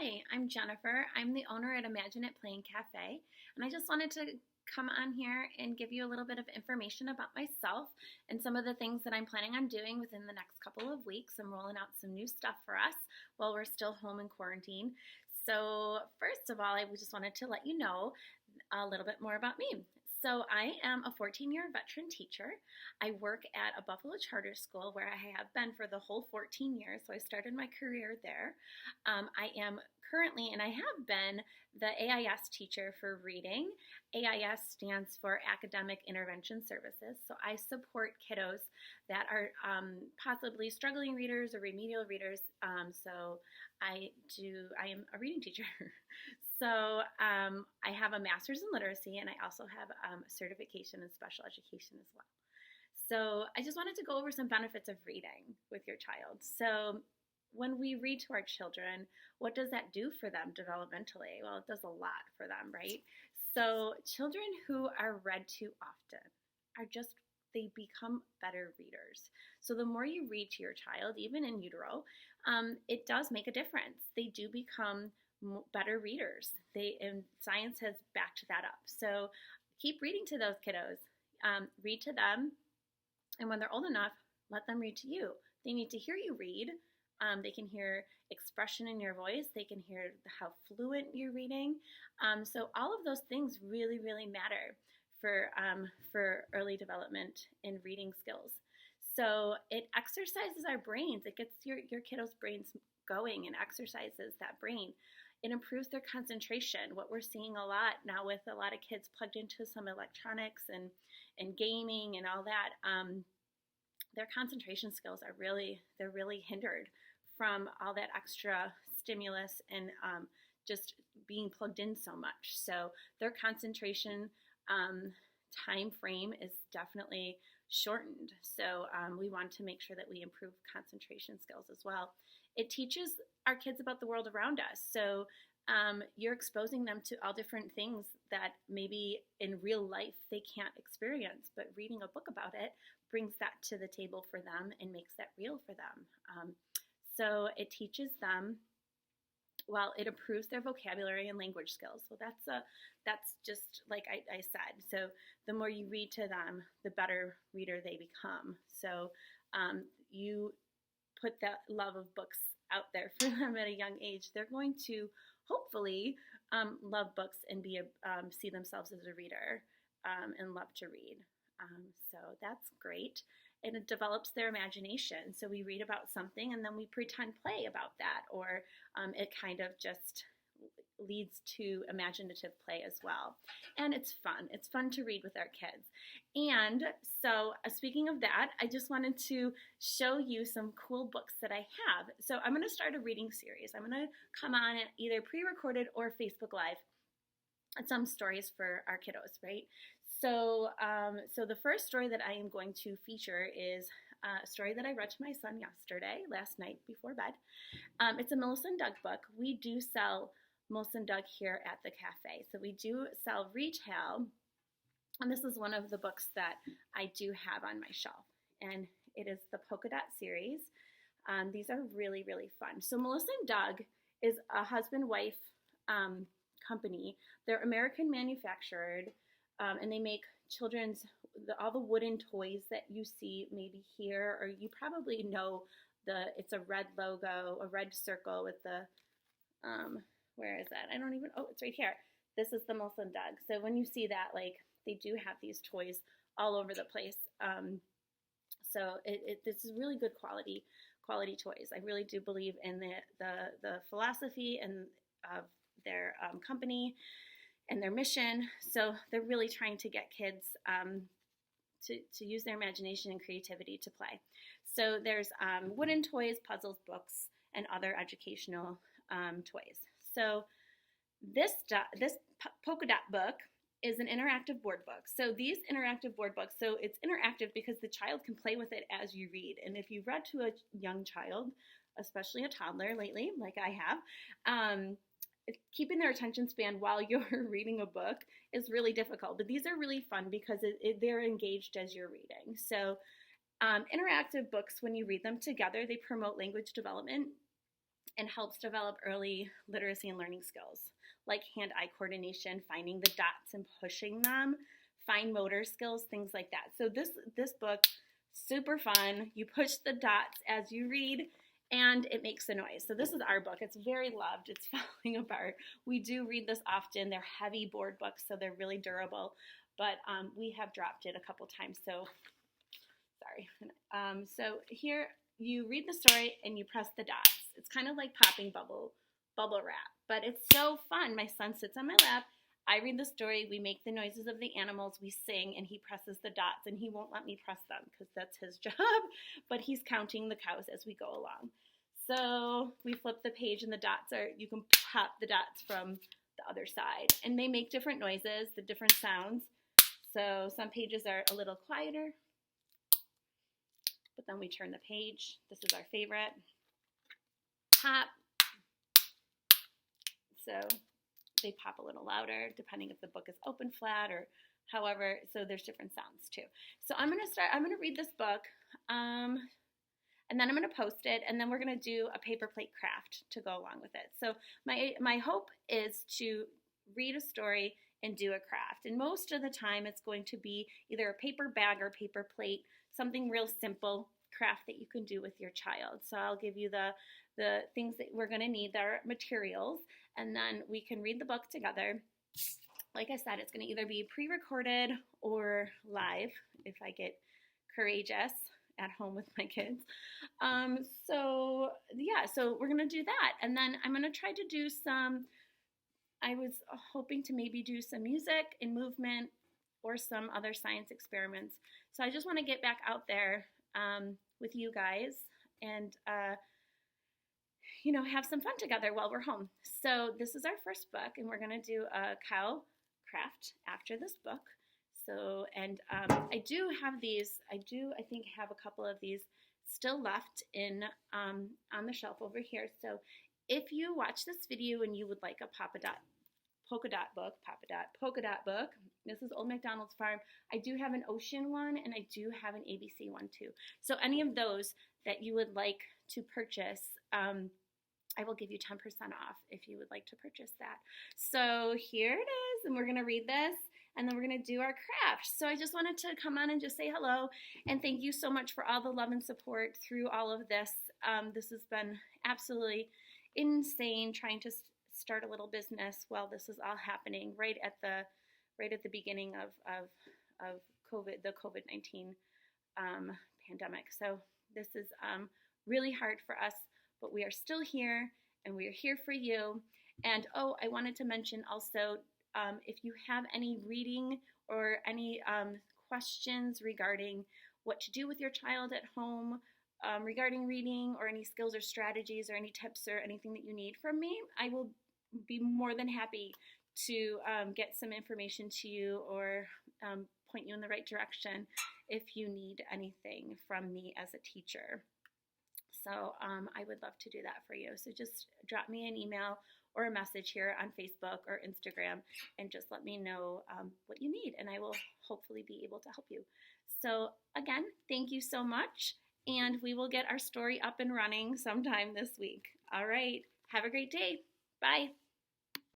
Hi, I'm Jennifer. I'm the owner at Imagine It Playing Cafe, and I just wanted to come on here and give you a little bit of information about myself and some of the things that I'm planning on doing within the next couple of weeks. I'm rolling out some new stuff for us while we're still home in quarantine. So, first of all, I just wanted to let you know a little bit more about me. So, I am a 14-year veteran teacher. I work at a Buffalo charter school where I have been for the whole 14 years. So, I started my career there. I am currently, and I have been, the AIS teacher for reading. AIS stands for Academic Intervention Services. So, I support kiddos that are possibly struggling readers or remedial readers. I am a reading teacher. So I have a master's in literacy, and I also have a certification in special education as well. So I just wanted to go over some benefits of reading with your child. So when we read to our children, what does that do for them developmentally? Well, it does a lot for them, right? So children who are read to often they become better readers. So the more you read to your child, even in utero, it does make a difference. They do become better readers. And science has backed that up. So keep reading to those kiddos. Read to them, and when they're old enough, let them read to you. They need to hear you read. They can hear expression in your voice. They can hear how fluent you're reading. So all of those things really, really matter for early development in reading skills. So it exercises our brains. It gets your kiddos' brains going and exercises that brain. It improves their concentration. What we're seeing a lot now with a lot of kids plugged into some electronics and gaming and all that, their concentration skills are really hindered from all that extra stimulus and just being plugged in so much. So their concentration time frame is definitely shortened. So we want to make sure that we improve concentration skills as well. It teaches our kids about the world around us. So you're exposing them to all different things that maybe in real life they can't experience, but reading a book about it brings that to the table for them and makes that real for them. So it teaches them, it improves their vocabulary and language skills. So that's just like I said. So the more you read to them, the better reader they become. So you put that love of books out there for them at a young age. They're going to hopefully love books and see themselves as a reader and love to read. So that's great. And it develops their imagination. So we read about something and then we pretend play about that, or it kind of just leads to imaginative play as well. And it's fun. It's fun to read with our kids. And so speaking of that, I just wanted to show you some cool books that I have. So I'm going to start a reading series. I'm going to come on at either pre-recorded or Facebook Live at some stories for our kiddos, right? So the first story that I am going to feature is a story that I read to my son last night before bed. It's a Melissa and Doug book. We do sell Melissa and Doug here at the cafe. So we do sell retail, and this is one of the books that I do have on my shelf, and it is the Polka Dot series. These are really, really fun. So Melissa and Doug is a husband-wife company. They're American manufactured, and they make children's, all the wooden toys that you see maybe here, or you probably know it's a red logo, a red circle with the, where is that? It's right here. This is the Melissa and Doug. So when you see that, they do have these toys all over the place. So this is really good quality toys. I really do believe in the philosophy and of their company and their mission. So they're really trying to get kids to use their imagination and creativity to play. So there's wooden toys, puzzles, books, and other educational toys. So this polka dot book is an interactive board book. So these interactive board books, so it's interactive because the child can play with it as you read. And if you've read to a young child, especially a toddler lately, like I have, keeping their attention span while you're reading a book is really difficult. But these are really fun because they're engaged as you're reading. So interactive books, when you read them together, they promote language development and helps develop early literacy and learning skills like hand-eye coordination, finding the dots and pushing them, fine motor skills, things like that. So this book, super fun. You push the dots as you read, and it makes a noise. So this is our book. It's very loved. It's falling apart. We do read this often. They're heavy board books, so they're really durable. But we have dropped it a couple times, so sorry. So here you read the story and you press the dots. It's kind of like popping bubble wrap, but it's so fun. My son sits on my lap. I read the story. We make the noises of the animals. We sing, and he presses the dots, and he won't let me press them because that's his job, but he's counting the cows as we go along. So we flip the page, and the dots are, you can pop the dots from the other side, and they make different noises, the different sounds. So some pages are a little quieter, but then we turn the page. This is our favorite. Pop. So they pop a little louder depending if the book is open flat or however, so there's different sounds too. So I'm gonna read this book, and then I'm gonna post it, and then we're gonna do a paper plate craft to go along with it. So my hope is to read a story and do a craft, and most of the time it's going to be either a paper bag or paper plate, something real simple craft that you can do with your child. So I'll give you the things that we're gonna need, their materials, and then we can read the book together. Like I said, it's going to either be pre-recorded or live if I get courageous at home with my kids. So we're going to do that. And then I'm going to try to do I was hoping to maybe do some music and movement or some other science experiments. So I just want to get back out there with you guys and have some fun together while we're home. So this is our first book, and we're going to do a cow craft after this book. So, and I do have these, I think have a couple of these still left in on the shelf over here. So if you watch this video and you would like a polka dot book, this is Old MacDonald's Farm. I do have an ocean one, and I do have an ABC one too. So any of those that you would like to purchase, I will give you 10% off if you would like to purchase that. So here it is, and we're going to read this, and then we're going to do our craft. So I just wanted to come on and just say hello, and thank you so much for all the love and support through all of this. This has been absolutely insane trying to start a little business while this is all happening right at the beginning of COVID, the COVID-19 pandemic. So this is really hard for us, but we are still here, and we are here for you. And I wanted to mention also, if you have any reading or any questions regarding what to do with your child at home, regarding reading, or any skills or strategies or any tips or anything that you need from me, I will be more than happy to get some information to you or point you in the right direction if you need anything from me as a teacher. So I would love to do that for you. So just drop me an email or a message here on Facebook or Instagram and just let me know what you need, and I will hopefully be able to help you. So again, thank you so much, and we will get our story up and running sometime this week. All right, have a great day. Bye.